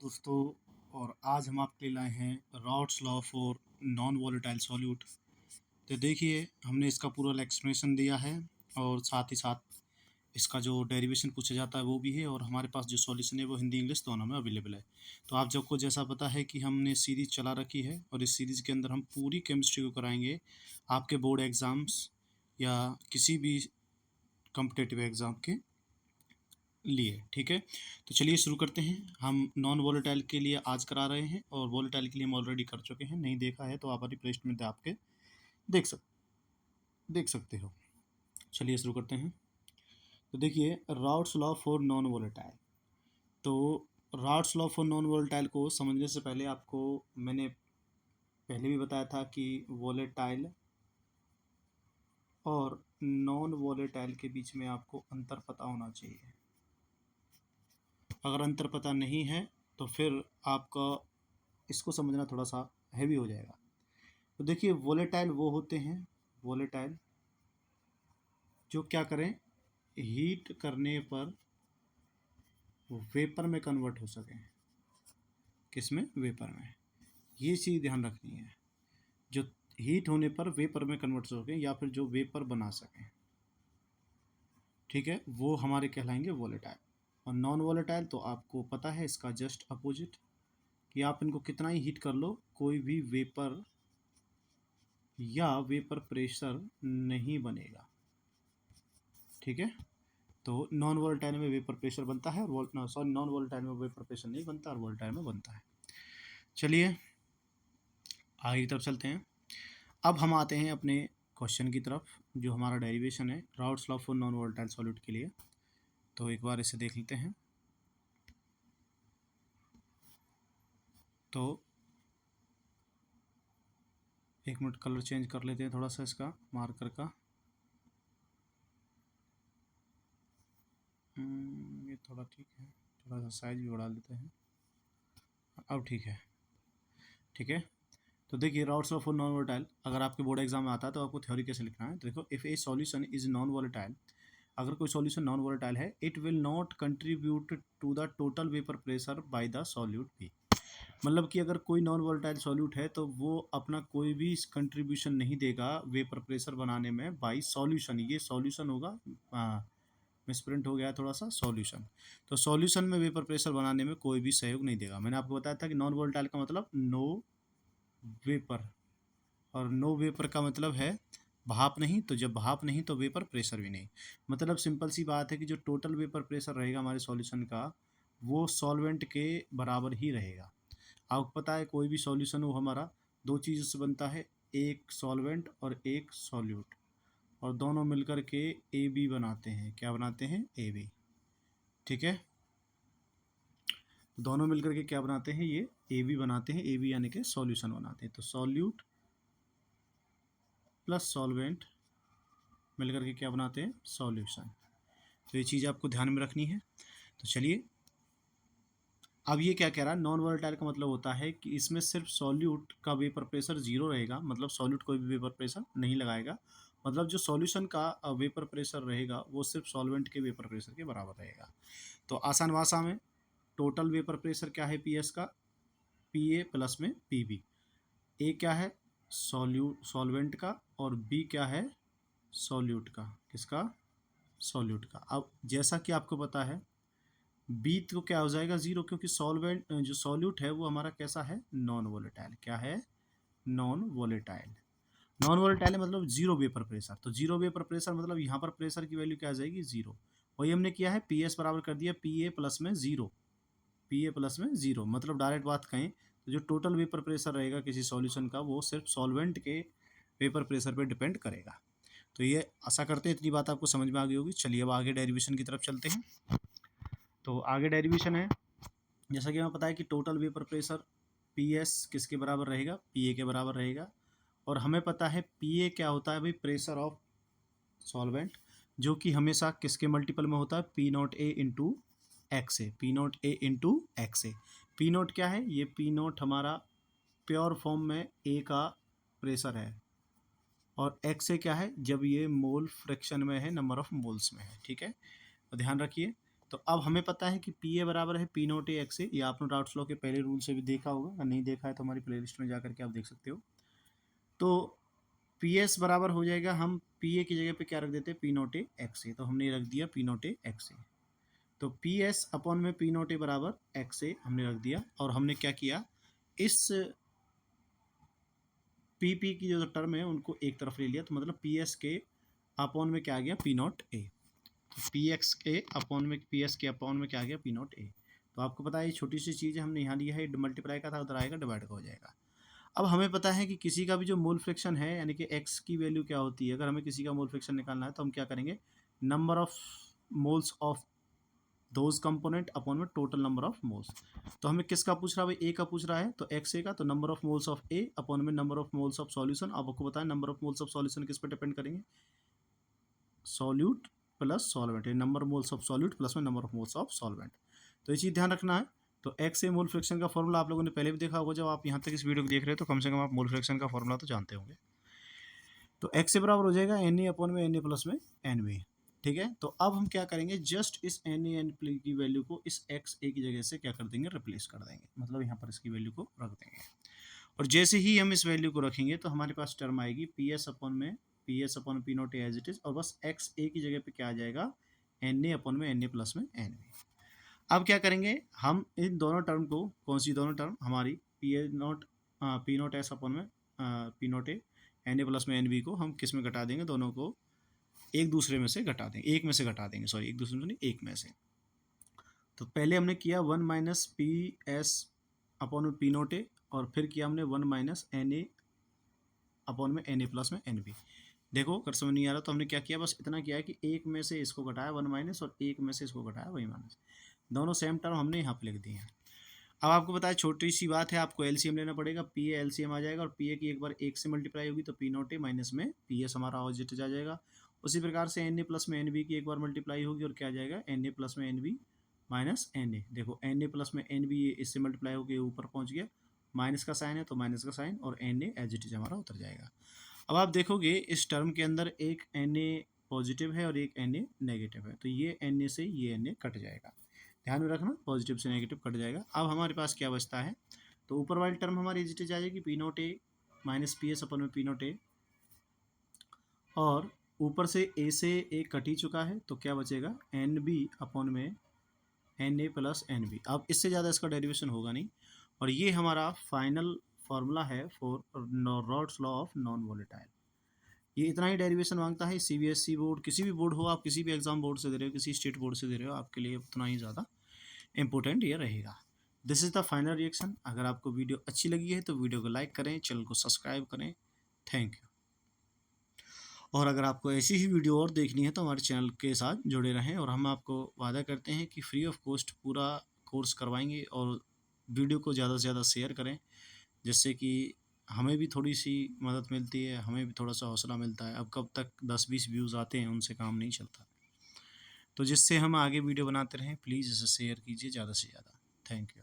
दोस्तों। और आज हम आपके लिए लाए हैं rots law for non volatile solute. तो देखिए, हमने इसका पूरा एक्सप्लेनेशन दिया है और साथ ही साथ इसका जो डेरिवेशन पूछा जाता है वो भी है, और हमारे पास जो सॉल्यूशन है वो हिंदी इंग्लिश दोनों में अवेलेबल है। तो आप सबको जैसा पता है कि हमने सीरीज़ चला रखी है, और इस सीरीज़ के अंदर हम पूरी केमिस्ट्री को कराएंगे आपके बोर्ड एग्ज़ाम्स या किसी भी कॉम्पिटिटिव एग्ज़ाम के लिए। ठीक है, तो चलिए शुरू करते हैं। हम नॉन वोलेटाइल के लिए आज करा रहे हैं, और वोलेटाइल के लिए हम ऑलरेडी कर चुके हैं। नहीं देखा है तो आप हमारी प्लेलिस्ट में आपके देख सकते हो। चलिए शुरू करते हैं। तो देखिए, Raoult's law for non volatile. तो Raoult's law for non volatile को समझने से पहले आपको मैंने पहले भी बताया था कि वोलेटाइल और नॉन वोलेटाइल के बीच में आपको अंतर पता होना चाहिए। अगर अंतर पता नहीं है तो फिर आपका इसको समझना थोड़ा सा हैवी हो जाएगा। तो देखिए, वोलेटाइल वो होते हैं वोलेटाइल जो क्या करें, हीट करने पर वेपर में कन्वर्ट हो सकें। किस में? वेपर में। ये चीज़ ध्यान रखनी है, जो हीट होने पर वेपर में कन्वर्ट हो सकें या फिर जो वेपर बना सकें। ठीक है, वो हमारे कहलाएंगे वोलेटाइल। और नॉन वोलेटाइल तो आपको पता है इसका जस्ट अपोजिट, कि आप इनको कितना ही हीट कर लो, कोई भी वेपर या वेपर प्रेशर नहीं बनेगा। ठीक है, तो नॉन वोलेटाइल में वेपर प्रेशर बनता है, और नॉन वोलेटाइल में वेपर प्रेशर नहीं बनता, और वोलेटाइल में बनता है। चलिए आगे की तरफ चलते हैं। अब हम आते हैं अपने क्वेश्चन की तरफ, जो हमारा डेरिवेशन है routes law for non volatile solute के लिए। तो एक बार इसे देख लेते हैं। तो एक मिनट, कलर चेंज कर लेते हैं थोड़ा सा इसका मार्कर का। ये थोड़ा ठीक है, थोड़ा सा साइज भी बढ़ा लेते हैं। अब ठीक है। ठीक है, तो देखिए, Raoult's law for non volatile अगर आपके बोर्ड एग्जाम में आता है तो आपको थ्योरी कैसे लिखना है। तो देखो, if a solution is non volatile, अगर कोई सॉल्यूशन नॉन वोलेटाइल है, it will not contribute to the total vapour pressure by the solute be. मतलब कि अगर कोई नॉन वोलेटाइल सॉल्यूट है तो वो अपना कोई भी कंट्रीब्यूशन नहीं देगा वेपर प्रेशर बनाने में बाय सॉल्यूशन। ये सॉल्यूशन होगा, मिसप्रिंट हो गया थोड़ा सा, सॉल्यूशन। तो सॉल्यूशन में वेपर प्रेशर बनाने में कोई भी सहयोग नहीं देगा। मैंने आपको बताया था कि नॉन वोलेटाइल का मतलब नो वेपर, और नो वेपर का मतलब है भाप नहीं। तो जब भाप नहीं तो वेपर प्रेशर भी नहीं। मतलब सिंपल सी बात है कि जो टोटल वेपर प्रेशर रहेगा हमारे सॉल्यूशन का, वो सॉल्वेंट के बराबर ही रहेगा। आपको पता है कोई भी सॉल्यूशन हो हमारा दो चीज़ों से बनता है, एक सॉल्वेंट और एक सॉल्यूट, और दोनों मिलकर के ए बी बनाते हैं। क्या बनाते हैं? A B. ठीक है, दोनों मिलकर के क्या बनाते हैं? ये ए बी बनाते हैं। ए बी यानी कि सॉल्यूशन बनाते हैं। तो सॉल्यूट प्लस सॉल्वेंट मिलकर के क्या बनाते हैं? सॉल्यूशन। तो ये चीज़ आपको ध्यान में रखनी है। तो चलिए, अब ये क्या कह रहा है, नॉन वोलेटाइल का मतलब होता है कि इसमें सिर्फ सॉल्यूट का वेपर प्रेशर जीरो रहेगा। मतलब सॉल्यूट कोई भी वेपर प्रेशर नहीं लगाएगा। मतलब जो सॉल्यूशन का वेपर प्रेशर रहेगा वो सिर्फ सॉल्वेंट के वेपर प्रेशर के बराबर रहेगा। तो आसान भाषा में टोटल वेपर प्रेशर क्या है? पी एस का, पी ए प्लस में पी बी। ए क्या है? सॉल्वेंट का, और बी क्या है? सॉल्यूट का। किसका? सॉल्यूट का। अब जैसा कि आपको पता है बी तो क्या हो जाएगा? ज़ीरो, क्योंकि सॉल्वेंट जो सॉल्यूट है वो हमारा कैसा है? Non volatile. क्या है? Non volatile. नॉन वोलेटाइल मतलब जीरो वेपर प्रेशर। तो जीरो वेपर प्रेशर मतलब यहाँ पर प्रेशर की वैल्यू क्या आ जाएगी? जीरो। वही हमने किया है, पी एस बराबर कर दिया पी ए प्लस में ज़ीरो। पी ए प्लस में ज़ीरो मतलब डायरेक्ट बात कहें तो जो टोटल वेपर प्रेशर रहेगा किसी सॉल्यूशन का वो सिर्फ सॉल्वेंट के वेपर प्रेशर पर डिपेंड करेगा। तो ये आशा करते हैं इतनी बात आपको समझ में आ गई होगी। चलिए अब आगे डेरिवेशन की तरफ चलते हैं। तो आगे डेरिवेशन है, जैसा कि हमें पता है कि total vapour pressure P S किसके बराबर रहेगा? पी ए के बराबर रहेगा। और हमें पता है पी ए क्या होता है भाई? प्रेशर ऑफ सॉल्वेंट, जो कि हमेशा किसके मल्टीपल में होता है? P not a into x A. P not a into x A. P not क्या है? ये पी नॉट हमारा प्योर फॉर्म में ए का प्रेशर है, और एक्स ए क्या है? जब ये मोल फ्रैक्शन में है, नंबर ऑफ मोल्स में है। ठीक है, तो ध्यान रखिए तो अब हमें पता है कि पी ए बराबर है पी नोट ए एक्स ए, ये आपने राउट्स लॉ के पहले रूल से भी देखा होगा, अगर नहीं देखा है तो हमारी प्लेलिस्ट में जा करके आप देख सकते हो। तो पी एस बराबर हो जाएगा, हम पी ए की जगह पे क्या रख देते हैं, पी नोट ए एक्स ए, तो हमने रख दिया पी नोट ए एक्स ए। तो पी एस अपॉन में पी नोट ए बराबर एक्स ए हमने रख दिया, और हमने क्या किया, इस पी पी की जो टर्म है उनको एक तरफ ले लिया, तो मतलब पी एस के अपॉन में क्या आ गया, पी नोट ए। तो पी एक्स के अपॉन में पी एस के अपॉन में क्या आ गया, पी नोट ए। तो आपको पता है ये छोटी सी चीज़ है, हमने यहाँ लिया है, मल्टीप्लाई का था, उधर आएगा डिवाइड का हो जाएगा। अब हमें पता है कि किसी का भी जो मोल फ्रैक्शन है, यानी कि एक्स की वैल्यू क्या होती है, अगर हमें किसी का मोल फ्रैक्शन निकालना है तो हम क्या करेंगे, number of moles of those component upon में टोटल नंबर ऑफ मोल्स। तो हमें किसका पूछ रहा है भाई, ए का पूछ रहा है, तो एक्स ए का, तो number of moles of A upon में number of moles of solution. अब आपको बताया number of moles of solution किस पे डिपेंड करेंगे, solute plus solvent, number moles of solute plus में number of moles of solvent. तो ये चीज़ ध्यान रखना है। तो एक्स ए मोल फ्रैक्शन का फॉर्मूला आप लोगों ने पहले भी देखा होगा, जब आप यहाँ तक इस वीडियो को देख रहे हो तो कम से कम आप मोल फ्रैक्शन का फॉर्मूला तो जानते होंगे। तो एक्स ए बराबर हो जाएगा एन ए अपॉन में एन ए प्लस में एन बी, ठीक है। तो अब हम क्या करेंगे, जस्ट इस एन ए एन पी की वैल्यू को इस एक्स ए की जगह से क्या कर देंगे, रिप्लेस कर देंगे, मतलब यहाँ पर इसकी वैल्यू को रख देंगे। और जैसे ही हम इस वैल्यू को रखेंगे तो हमारे पास टर्म आएगी पी एस अपॉन में P S upon P naught A as it is, और बस एक्स ए की जगह पे क्या आ जाएगा, एन ए अपॉन में एन ए प्लस में एन बी। अब क्या करेंगे, हम इन दोनों टर्म को, कौन सी दोनों टर्म, हमारी पी नोट एस अपॉन में P naught A N A plus में एन बी को हम किस में घटा देंगे, दोनों को एक दूसरे में से घटा देंगे, एक में से घटा देंगे, सॉरी एक दूसरे में नहीं, एक में से। तो पहले हमने किया 1 माइनस पी एस अपॉन में पी नोट ए, और फिर किया हमने 1 माइनस एन ए अपॉन में एन ए प्लस में एन बी। देखो अगर समझ नहीं आ रहा तो हमने क्या किया, बस इतना किया है कि एक में से इसको घटाया 1 माइनस, और एक में से इसको घटाया वही माइनस, दोनों सेम टर्म हमने यहाँ पे लिख दिए हैं। अब आपको बताया छोटी सी बात है, आपको एलसीएम लेना पड़ेगा, पी ए एलसीएम आ जाएगा, और पी ए की एक बार एक से मल्टीप्लाई होगी तो पी नोट ए माइनस में पी एस हमारा ऑपोजिट आ जाएगा। उसी प्रकार से एन ए प्लस में एन बी की एक बार मल्टीप्लाई होगी और क्या आ जाएगा, एन ए प्लस में N B minus N A. देखो एन ए प्लस में एन बी इससे मल्टीप्लाई होकर ऊपर पहुँच गया, माइनस का साइन है तो माइनस का साइन, और N A as it is हमारा उतर जाएगा। अब आप देखोगे इस टर्म के अंदर एक एन ए पॉजिटिव है और एक एन ए नेगेटिव है, तो ये एन ए से ये एन ए कट जाएगा, ध्यान में रखना, पॉजिटिव से नेगेटिव कट जाएगा। अब हमारे पास क्या बचता है, तो ऊपर वाली टर्म हमारी एज इट इज आ जाएगी P naught A minus P S अपन में पी नोट ए, और ऊपर से ए से ए कट ही चुका है, तो क्या बचेगा, एन बी अपॉन में N A plus N B. अब इससे ज़्यादा इसका डेरिवेशन होगा नहीं, और ये हमारा फाइनल फार्मूला है for rods law of non volatile. ये इतना ही डेरिवेशन मांगता है, सीबीएसई बोर्ड, किसी भी बोर्ड हो, आप किसी भी एग्जाम बोर्ड से दे रहे हो, किसी स्टेट बोर्ड से दे रहे हो, आपके लिए उतना ही ज़्यादा इंपॉर्टेंट ये रहेगा। This is the final reaction. अगर आपको वीडियो अच्छी लगी है तो वीडियो को लाइक करें, चैनल को सब्सक्राइब करें, थैंक यू। और अगर आपको ऐसी ही वीडियो और देखनी है तो हमारे चैनल के साथ जुड़े रहें, और हम आपको वादा करते हैं कि फ्री ऑफ कॉस्ट पूरा कोर्स करवाएंगे, और वीडियो को ज़्यादा से ज़्यादा शेयर करें, जिससे कि हमें भी थोड़ी सी मदद मिलती है, हमें भी थोड़ा सा हौसला मिलता है। अब कब तक 10-20 व्यूज़ आते हैं उनसे काम नहीं चलता, तो जिससे हम आगे वीडियो बनाते रहें, प्लीज़ इसे शेयर कीजिए ज़्यादा से ज़्यादा। Thank you.